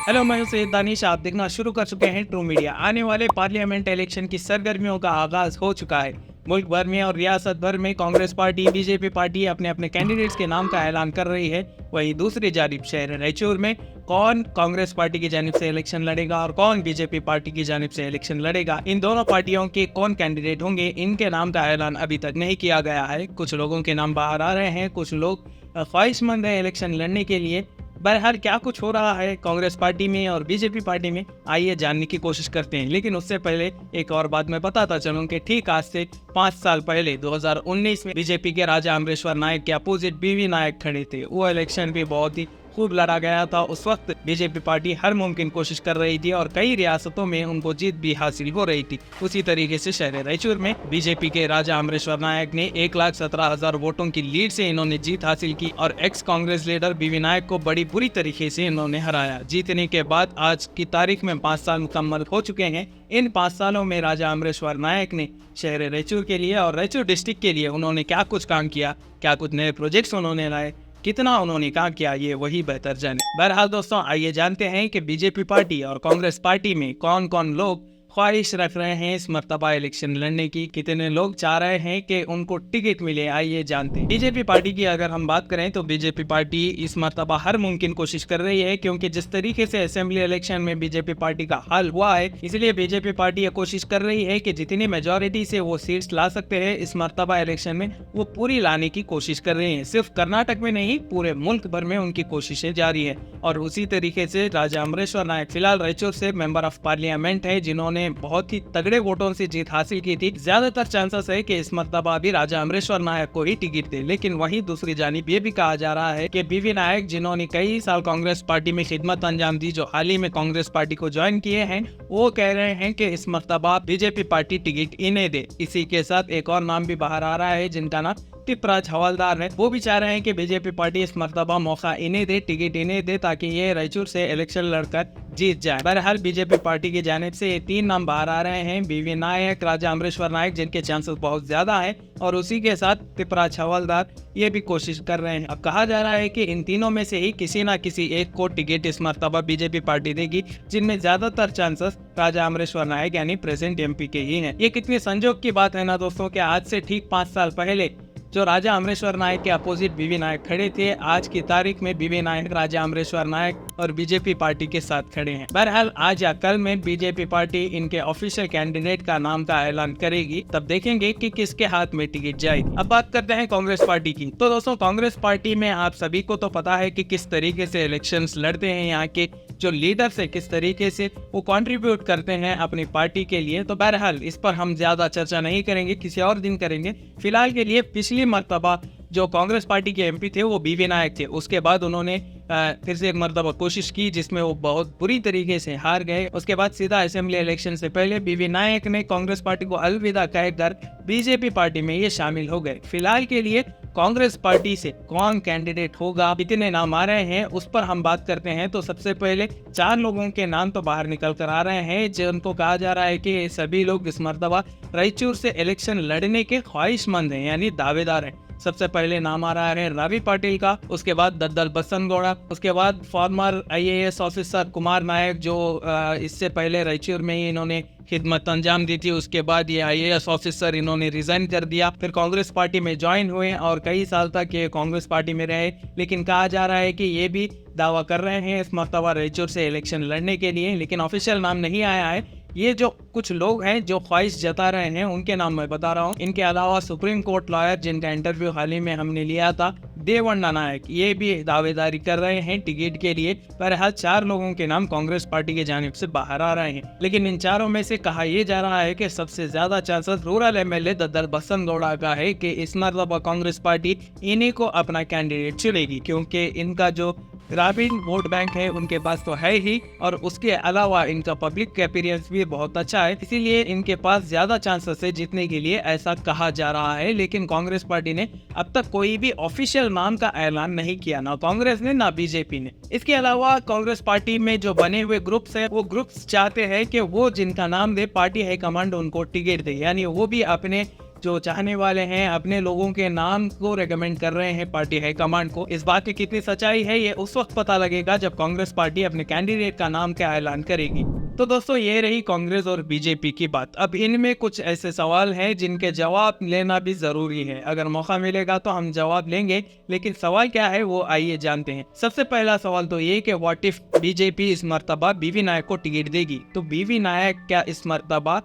Hello, मैं हूं सैयद दानिश। आप देखना शुरू कर चुके हैं ट्रू मीडिया। आने वाले पार्लियामेंट इलेक्शन की सरगर्मियों का आगाज हो चुका है। मुल्क भर में और रियासत भर में कांग्रेस पार्टी, बीजेपी पार्टी अपने अपने कैंडिडेट्स के नाम का ऐलान कर रही है। वहीं दूसरी जानिब शहर रायचूर में कौन कांग्रेस पार्टी की जानिब से इलेक्शन लड़ेगा और कौन बीजेपी पार्टी की जानिब से इलेक्शन लड़ेगा, इन दोनों पार्टियों के कौन कैंडिडेट होंगे, इनके नाम का ऐलान अभी तक नहीं किया गया है। कुछ लोगों के नाम बाहर आ रहे हैं, कुछ लोग ख्वाहिशमंद है इलेक्शन लड़ने के लिए। बहरहाल क्या कुछ हो रहा है कांग्रेस पार्टी में और बीजेपी पार्टी में, आइए जानने की कोशिश करते हैं। लेकिन उससे पहले एक और बात मैं बताता चलूं कि ठीक आज से 5 साल पहले 2019 में बीजेपी के राजा अमरेश्वर नायक के अपोजिट बीवी नायक खड़े थे। वो इलेक्शन भी बहुत ही खूब लड़ा गया था। उस वक्त बीजेपी पार्टी हर मुमकिन कोशिश कर रही थी और कई रियासतों में उनको जीत भी हासिल हो रही थी। उसी तरीके से शहर रायचूर में बीजेपी के राजा अमरेश्वर नायक ने 1,17,000 वोटों की लीड से इन्होंने जीत हासिल की और एक्स कांग्रेस लीडर बीवी नायक को बड़ी बुरी तरीके से इन्होंने हराया। जीतने के बाद आज की तारीख में 5 साल मुकम्मल हो चुके हैं। इन 5 सालों में राजा अमरेश्वर नायक ने शहर रायचूर के लिए और रायचूर डिस्ट्रिक्ट के लिए उन्होंने क्या कुछ काम किया, क्या कुछ नए प्रोजेक्ट्स उन्होंने लाए, कितना उन्होंने काम किया, ये वही बेहतर जाने। बहरहाल दोस्तों, आइए जानते हैं कि बीजेपी पार्टी और कांग्रेस पार्टी में कौन कौन लोग ख्वाहिश रख रहे हैं इस मर्तबा इलेक्शन लड़ने की, कितने लोग चाह रहे हैं कि उनको टिकट मिले। आइए जानते हैं। बीजेपी पार्टी की अगर हम बात करें तो बीजेपी पार्टी इस मर्तबा हर मुमकिन कोशिश कर रही है, क्योंकि जिस तरीके से असेंबली इलेक्शन में बीजेपी पार्टी का हाल हुआ है, इसलिए बीजेपी पार्टी ये कोशिश कर रही है कि जितनी मेजोरिटी से वो सीट्स ला सकते हैं इस मर्तबा इलेक्शन में, वो पूरी लाने की कोशिश कर रहे हैं। सिर्फ कर्नाटक में नहीं, पूरे मुल्क भर में उनकी कोशिशें जारी है। और उसी तरीके से राजा अमरेश्वर नायक फिलहाल रायचूर से मेंबर ऑफ पार्लियामेंट है, जिन्होंने बहुत ही तगड़े वोटों से जीत हासिल की थी। ज्यादातर चांसेस है कि इस मर्तबा भी राजा अमरेश्वर नायक को ही टिकट दे। लेकिन वहीं दूसरी जानिब ये भी कहा जा रहा है कि बीवी नायक, जिन्होंने कई साल कांग्रेस पार्टी में खिदमत अंजाम दी, जो हाल ही में कांग्रेस पार्टी को ज्वाइन किए हैं, वो कह रहे हैं कि इस मर्तबा बीजेपी पार्टी टिकट इन्हें दे। इसी के साथ एक और नाम भी बाहर आ रहा है जिनका नाम टिपराज हवलदार है। वो भी चाह रहे हैं कि बीजेपी पार्टी इस मर्तबा मौका इन्हें दे, टिकट इन्हें दे, ताकि ये रायचूर से इलेक्शन लड़कर जीत जाए। बहरहाल बीजेपी पार्टी की जानिब से ये 3 नाम बाहर आ रहे हैं, बीवी नायक, राजा अमरेश्वर नायक, जिनके चांसेस बहुत ज्यादा हैं, और उसी के साथ टिपराज हवलदार ये भी कोशिश कर रहे हैं। अब कहा जा रहा है कि इन तीनों में से ही किसी ना किसी एक को टिकट इस मर्तबा बीजेपी पार्टी देगी, जिनमें ज्यादातर चांसेस राजा अमरेश्वर नायक यानी प्रेजेंट एमपी के ही हैं। ये कितने संजोग की बात है ना दोस्तों, कि आज से ठीक 5 साल पहले जो राजा अमरेश्वर नायक के अपोजिट बीवी नायक खड़े थे, आज की तारीख में बीवी नायक, राजा अमरेश्वर नायक और बीजेपी पार्टी के साथ खड़े हैं। बहरहाल आज या कल में बीजेपी पार्टी इनके ऑफिशियल कैंडिडेट का नाम का ऐलान करेगी, तब देखेंगे कि किसके हाथ में टिकट जाएगी। अब बात करते हैं कांग्रेस पार्टी की। तो दोस्तों, कांग्रेस पार्टी में आप सभी को तो पता है कि किस तरीके से इलेक्शंस लड़ते हैं, यहाँ के जो लीडर्स है किस तरीके से वो कंट्रीब्यूट करते हैं अपनी पार्टी के लिए। तो बहरहाल इस पर हम ज्यादा चर्चा नहीं करेंगे, किसी और दिन करेंगे। फिलहाल के लिए पिछली मर्तबा जो कांग्रेस पार्टी के एमपी थे वो बीवी नायक थे। उसके बाद उन्होंने फिर से एक मर्तबा कोशिश की, जिसमें वो बहुत बुरी तरीके से हार गए। उसके बाद सीधा असेंबली इलेक्शन से पहले बीवी नायक ने कांग्रेस पार्टी को अलविदा कहकर बीजेपी पार्टी में ये शामिल हो गए। फिलहाल के लिए कांग्रेस पार्टी से कौन कैंडिडेट होगा, कितने नाम आ रहे हैं, उस पर हम बात करते हैं। तो सबसे पहले 4 लोगों के नाम तो बाहर निकल कर आ रहे हैं, जिनको कहा जा रहा है कि सभी लोग इस मर्तबा रायचूर से इलेक्शन लड़ने के ख्वाहिशमंद हैं, यानी दावेदार हैं। सबसे पहले नाम आ रहा है रवि पाटिल का, उसके बाद दद्दल बसनगौड़ा, उसके बाद farmer IAS officer Kumar Nayak, जो इससे पहले रायचूर में ही इन्होंने खिदमत अंजाम दी थी। उसके बाद ये आईएएस ऑफिसर इन्होंने रिजाइन कर दिया, फिर कांग्रेस पार्टी में ज्वाइन हुए और कई साल तक ये कांग्रेस पार्टी में रहे। लेकिन कहा जा रहा है कि ये भी दावा कर रहे हैं इस मर्तबा रायचूर से इलेक्शन लड़ने के लिए, लेकिन ऑफिशियल नाम नहीं आया है। ये जो कुछ लोग हैं जो ख्वाहिश जता रहे हैं, उनके नाम मैं बता रहा हूँ। इनके अलावा सुप्रीम कोर्ट लॉयर, जिनका इंटरव्यू हाल ही में हमने लिया था, देवण्णा नायक, ये भी दावेदारी कर रहे हैं टिकट के लिए। बहरहाल 4 लोगों के नाम कांग्रेस पार्टी की जानिब से बाहर आ रहे हैं। लेकिन इन चारों में से कहा यह जा रहा है कि सबसे ज्यादा chances rural MLA Daddal Basanagouda का है कि इस मर्तबा कांग्रेस पार्टी इन्हीं को अपना कैंडिडेट चुनेगी, क्योंकि इनका जो ग्रामीण वोट बैंक है उनके पास तो है ही, और उसके अलावा इनका पब्लिक अपीयरेंस भी बहुत अच्छा है, इसीलिए इनके पास ज्यादा चांसेस है जीतने के लिए, ऐसा कहा जा रहा है। लेकिन कांग्रेस पार्टी ने अब तक कोई भी ऑफिशियल नाम का ऐलान नहीं किया, ना कांग्रेस ने ना बीजेपी ने। इसके अलावा कांग्रेस पार्टी में जो बने हुए ग्रुप्स है, वो ग्रुप्स चाहते हैं कि वो जिनका नाम दे पार्टी हाईकमांड उनको टिकट दे, यानी वो भी अपने जो चाहने वाले हैं अपने लोगों के नाम को रेकमेंड कर रहे हैं पार्टी हाईकमांड को। इस बात की कितनी सच्चाई है ये उस वक्त पता लगेगा जब कांग्रेस पार्टी अपने कैंडिडेट का नाम का ऐलान करेगी। तो दोस्तों ये रही कांग्रेस और बीजेपी की बात। अब इनमें कुछ ऐसे सवाल हैं जिनके जवाब लेना भी जरूरी है। अगर मौका मिलेगा तो हम जवाब लेंगे, लेकिन सवाल क्या है वो आइए जानते हैं। सबसे पहला सवाल तो ये कि व्हाट इफ बीजेपी इस मर्तबा बीवी नायक को टिकट देगी, तो बीवी नायक क्या इस मर्तबा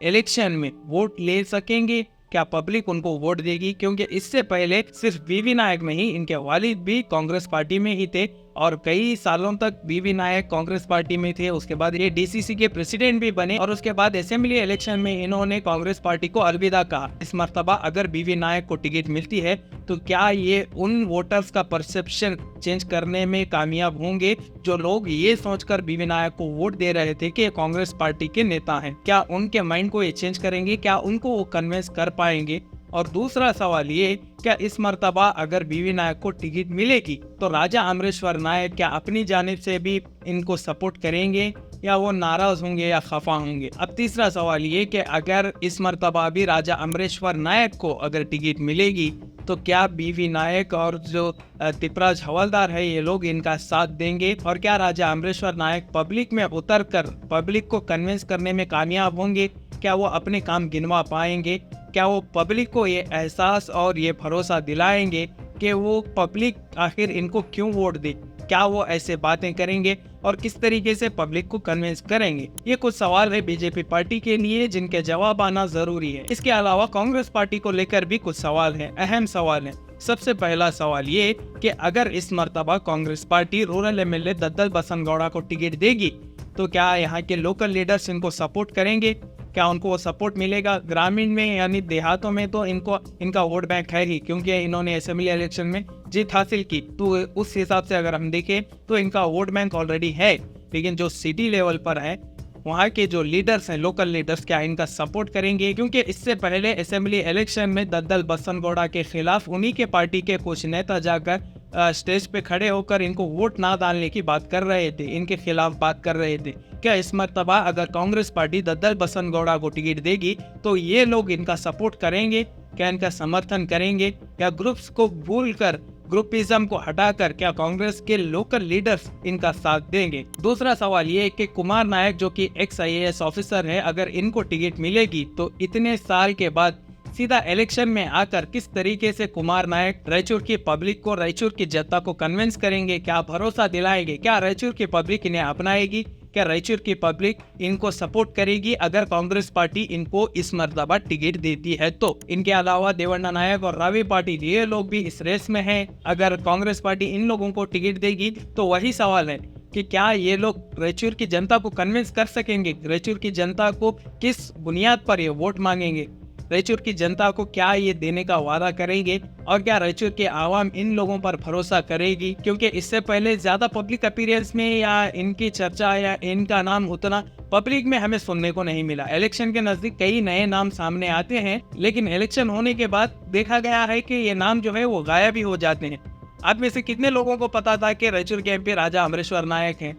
इलेक्शन में वोट ले सकेंगे? क्या पब्लिक उनको वोट देगी? क्योंकि इससे पहले सिर्फ बीवी नायक नहीं, इनके वालिद भी कांग्रेस पार्टी में ही थे और कई सालों तक बीवी नायक कांग्रेस पार्टी में थे। उसके बाद ये डीसीसी के प्रेसिडेंट भी बने और उसके बाद असेंबली इलेक्शन में इन्होंने कांग्रेस पार्टी को अलविदा कहा। इस मर्तबा अगर बीवी नायक को टिकट मिलती है तो क्या ये उन वोटर्स का परसेप्शन चेंज करने में कामयाब होंगे जो लोग ये सोचकर बीवी नायक को वोट दे रहे थे कि कांग्रेस पार्टी के नेता हैं? क्या उनके माइंड को ये चेंज करेंगे? क्या उनको वो कन्विंस कर पाएंगे? और दूसरा सवाल ये, क्या इस मर्तबा अगर बीवी नायक को टिकट मिलेगी तो राजा अमरेश्वर नायक क्या अपनी जानिब से भी इनको सपोर्ट करेंगे या वो नाराज होंगे या खफा होंगे? अब तीसरा सवाल ये कि अगर इस मर्तबा भी राजा अमरेश्वर नायक को अगर टिकट मिलेगी तो क्या बीवी नायक और जो तिपराज हवलदार है ये लोग इनका साथ देंगे? और क्या राजा अमरेश्वर नायक पब्लिक में उतर कर पब्लिक को कन्विंस करने में कामयाब होंगे? क्या वो अपने काम गिनवा पाएंगे? क्या वो पब्लिक को ये एहसास और ये भरोसा दिलाएंगे कि वो पब्लिक आखिर इनको क्यों वोट दे? क्या वो ऐसे बातें करेंगे और किस तरीके से पब्लिक को कन्विंस करेंगे? ये कुछ सवाल है बीजेपी पार्टी के लिए जिनके जवाब आना जरूरी है। इसके अलावा कांग्रेस पार्टी को लेकर भी कुछ सवाल हैं, अहम सवाल हैं। सबसे पहला सवाल ये कि अगर इस मर्तबा Congress party rural MLA Daddal Basanagouda को टिकट देगी तो क्या यहाँ के लोकल लीडर्स इनको सपोर्ट करेंगे? क्या उनको वो सपोर्ट मिलेगा? ग्रामीण में यानी देहातों में तो इनका वोट बैंक है ही, क्योंकि इन्होंने असेंबली इलेक्शन में जीत हासिल की। तो उस हिसाब से अगर हम देखें तो इनका वोट बैंक ऑलरेडी है। लेकिन जो सिटी लेवल पर है वहाँ के जो लीडर्स हैं, लोकल लीडर्स, क्या इनका सपोर्ट करेंगे? क्योंकि इससे पहले असेंबली इलेक्शन में दद्दल बसनगौड़ा के खिलाफ उन्हीं के पार्टी के कुछ नेता जाकर स्टेज पे खड़े होकर इनको वोट ना डालने की बात कर रहे थे, इनके खिलाफ बात कर रहे थे। क्या इस मर्तबा अगर कांग्रेस पार्टी दद्दल बसनगौड़ा को टिकट देगी तो ये लोग इनका सपोर्ट करेंगे? क्या इनका समर्थन करेंगे? क्या ग्रुप्स को भूलकर, ग्रुपिज्म को हटाकर क्या कांग्रेस के लोकल लीडर्स इनका साथ देंगे? दूसरा सवाल ये कि कुमार नायक जो कि एक्स IAS ऑफिसर है, अगर इनको टिकट मिलेगी तो इतने साल के बाद सीधा इलेक्शन में आकर किस तरीके से कुमार नायक रायचूर की पब्लिक को, रायचूर की जनता को कन्विंस करेंगे? क्या भरोसा दिलाएंगे? क्या रायचूर की पब्लिक इन्हें अपनाएगी? क्या रायचूर की पब्लिक इनको सपोर्ट करेगी अगर कांग्रेस पार्टी इनको इस मर्तबा टिकट देती है तो? इनके अलावा देवण्णा नायक और रावी पाटिल ये लोग भी इस रेस में हैं। अगर कांग्रेस पार्टी इन लोगों को टिकट देगी तो वही सवाल है कि क्या ये लोग रायचूर की जनता को कन्विंस कर सकेंगे? रायचूर की जनता को किस बुनियाद पर ये वोट मांगेंगे? रायचूर की जनता को क्या ये देने का वादा करेंगे? और क्या रायचूर के आवाम इन लोगों पर भरोसा करेगी? क्योंकि इससे पहले ज्यादा पब्लिक अपीयरेंस में या इनकी चर्चा या इनका नाम उतना पब्लिक में हमें सुनने को नहीं मिला। इलेक्शन के नजदीक कई नए नाम सामने आते हैं, लेकिन इलेक्शन होने के बाद देखा गया है कि ये नाम जो है वो गायब ही हो जाते हैं। आप में से कितने लोगों को पता था कि रायचूर के MP राजा अमरेश्वर नायक हैं?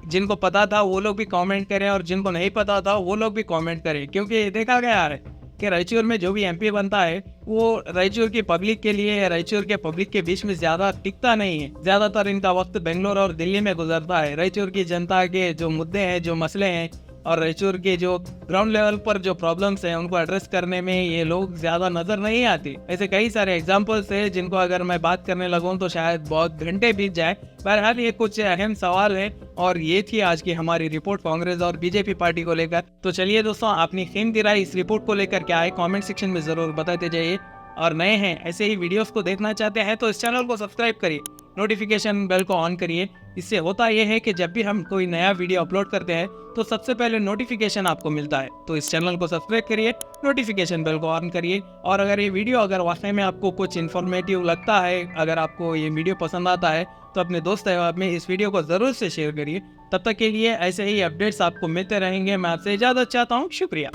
जिनको पता था वो लोग भी कमेंट करें और जिनको नहीं पता था वो लोग भी कमेंट करें, क्योंकि देखा गया है कि रायचूर में जो भी MP बनता है वो रायचूर की पब्लिक के लिए, रायचूर के पब्लिक के बीच में ज्यादा टिकता नहीं है। ज्यादातर इनका वक्त बेंगलोर और दिल्ली में गुजरता है। रायचूर की जनता के जो मुद्दे हैं, जो मसले हैं और रायचूर के जो ग्राउंड लेवल पर जो प्रॉब्लम्स हैं उनको एड्रेस करने में ये लोग ज्यादा नजर नहीं आते। ऐसे कई सारे एग्जांपल्स हैं जिनको अगर मैं बात करने लगूं तो शायद बहुत घंटे बीत जाए। बहरहाल ये कुछ अहम सवाल है और ये थी आज की हमारी रिपोर्ट कांग्रेस और बीजेपी पार्टी को लेकर। तो चलिए दोस्तों, अपनी कीमती राय इस रिपोर्ट को लेकर क्या है कमेंट सेक्शन में जरूर बताते जाइए। और नए हैं ऐसे ही वीडियोस को देखना चाहते हैं तो इस चैनल को सब्सक्राइब करिए, नोटिफिकेशन बेल को ऑन करिए। इससे होता यह है कि जब भी हम कोई नया वीडियो अपलोड करते हैं तो सबसे पहले नोटिफिकेशन आपको मिलता है। तो इस चैनल को सब्सक्राइब करिए, नोटिफिकेशन बेल को ऑन करिए। और अगर ये वीडियो अगर वाकई में आपको कुछ इन्फॉर्मेटिव लगता है, अगर आपको ये वीडियो पसंद आता है तो अपने दोस्त अहबाब में इस वीडियो को ज़रूर से शेयर करिए। तब तक के लिए ऐसे ही अपडेट्स आपको मिलते रहेंगे। मैं आपसे इजाज़त चाहता हूँ। शुक्रिया।